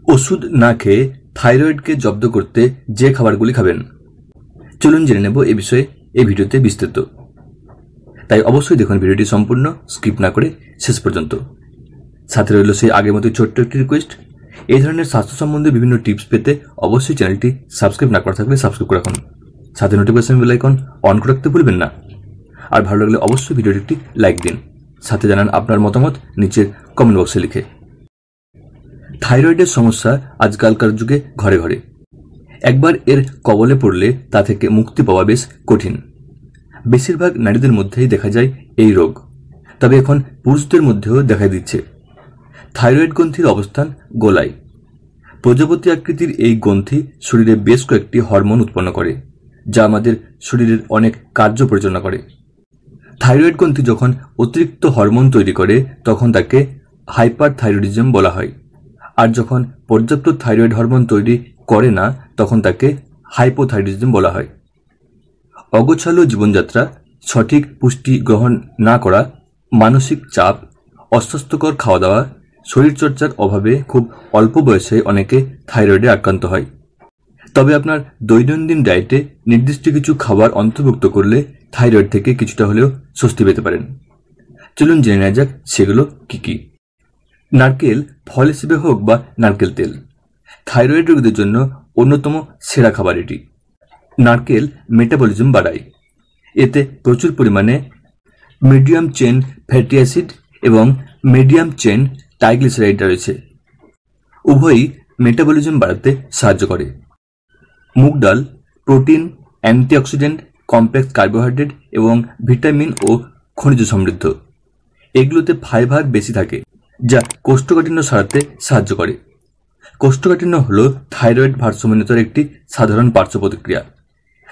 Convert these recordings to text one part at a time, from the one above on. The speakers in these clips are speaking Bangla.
ওষুধ না খেয়ে থাইরয়েডকে জব্দ করতে যে খাবারগুলি খাবেন, চলুন জেনে নেব এ বিষয়ে এই ভিডিওতে বিস্তারিত। তাই অবশ্যই দেখুন ভিডিওটি সম্পূর্ণ, স্কিপ না করে শেষ পর্যন্ত। সাথে রইল সেই আগের মতো ছোট্ট একটি রিকোয়েস্ট, এই ধরনের স্বাস্থ্য সম্বন্ধে বিভিন্ন টিপস পেতে অবশ্যই চ্যানেলটি সাবস্ক্রাইব না করা থাকলে সাবস্ক্রাইব করে রাখুন। সাথে নোটিফিকেশন বেল আইকন অন করে রাখতে ভুলবেন না। আর ভালো লাগলে অবশ্যই ভিডিওটি একটি লাইক দিন, সাথে জানান আপনার মতামত নিচের কমেন্ট বক্সে লিখে। থাইরয়েডের সমস্যা আজকালকার যুগে ঘরে ঘরে। একবার এর কবলে পড়লে তা থেকে মুক্তি পাওয়া বেশ কঠিন। বেশিরভাগ নারীদের মধ্যেই দেখা যায় এই রোগ, তবে এখন পুরুষদের মধ্যেও দেখা দিচ্ছে। থাইরয়েড গ্রন্থির অবস্থান গোলায়। প্রজাপতি আকৃতির এই গ্রন্থি শরীরে বেশ কয়েকটি হরমোন উৎপন্ন করে, যা আমাদের শরীরের অনেক কার্য পরিচালনা করে। থাইরয়েড গ্রন্থি যখন অতিরিক্ত হরমোন তৈরি করে তখন তাকে হাইপারথাইরয়েডিজম বলা হয়, আর যখন পর্যাপ্ত থাইরয়েড হরমোন তৈরি করে না তখন তাকে হাইপোথাইরয়েডিজম বলা হয়। অগোছালো জীবনযাত্রা, সঠিক পুষ্টি গ্রহণ না করা, মানসিক চাপ, অস্বাস্থ্যকর খাওয়া দাওয়া, শরীরচর্চার অভাবে খুব অল্প বয়সে অনেকে থাইরয়েডে আক্রান্ত হয়। তবে আপনার দৈনন্দিন ডায়েটে নির্দিষ্ট কিছু খাবার অন্তর্ভুক্ত করলে থাইরয়েড থেকে কিছুটা হলেও স্বস্তি পেতে পারেন। চলুন জেনে নেওয়া যাক সেগুলো কি কি। নারকেল ফল হিসেবে হোক বা নারকেল তেল, থাইরয়েড রোগীদের জন্য অন্যতম সেরা খাবার এটি। নারকেল মেটাবলিজম বাড়ায়। এতে প্রচুর পরিমাণে মিডিয়াম চেন ফ্যাটি অ্যাসিড এবং মিডিয়াম চেন ট্রাইগ্লিসারাইড রয়েছে। উভয়ই মেটাবলিজম বাড়াতে সাহায্য করে। মুগ ডাল প্রোটিন, অ্যান্টিঅক্সিডেন্ট, কমপ্লেক্স কার্বোহাইড্রেট এবং ভিটামিন ও খনিজ সমৃদ্ধ। এগুলোতে ফাইবার বেশি থাকে, যা কোষ্ঠকাঠিন্য সারাতে সাহায্য করে। কোষ্ঠকাঠিন্য হল থাইরয়েড ভারসাম্যহীনতার একটি সাধারণ পার্শ্ব প্রতিক্রিয়া।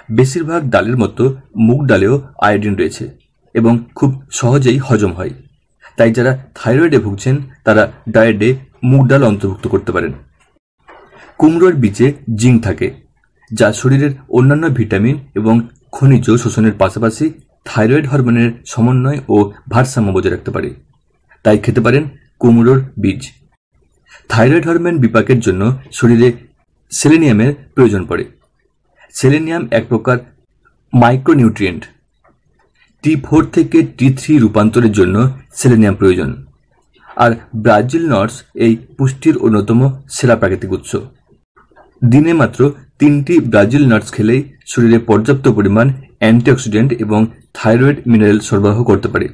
বেশিরভাগ ডালের মতো মুগ ডালেও আয়োডিন রয়েছে এবং খুব সহজেই হজম হয়। তাই যারা থাইরয়েডে ভুগছেন তারা ডায়েটে মুগ ডাল অন্তর্ভুক্ত করতে পারেন। কুমড়োর বীজে জিঙ্ক থাকে, যা শরীরের অন্যান্য ভিটামিন এবং খনিজ শোষণের পাশাপাশি থাইরয়েড হরমোনের সমন্বয় ও ভারসাম্য বজায় রাখতে পারে। তাই খেতে পারেন কুমড়োর বীজ। থাইরয়েড হরমোন বিপাকের জন্য শরীরে সেলেনিয়ামের প্রয়োজন পড়ে। সেলেনিয়াম এক প্রকার মাইক্রোনিউট্রিয়েন্ট। T4 থেকে T3 রূপান্তরের জন্য সেলেনিয়াম প্রয়োজন, আর ব্রাজিল নাটস এই পুষ্টির অন্যতম সেরা প্রাকৃতিক উৎস। দিনে মাত্র 3টি ব্রাজিল নাটস খেলেই শরীরে পর্যাপ্ত পরিমাণ অ্যান্টিঅক্সিডেন্ট এবং থাইরয়েড মিনারেল সরবরাহ করতে পারে।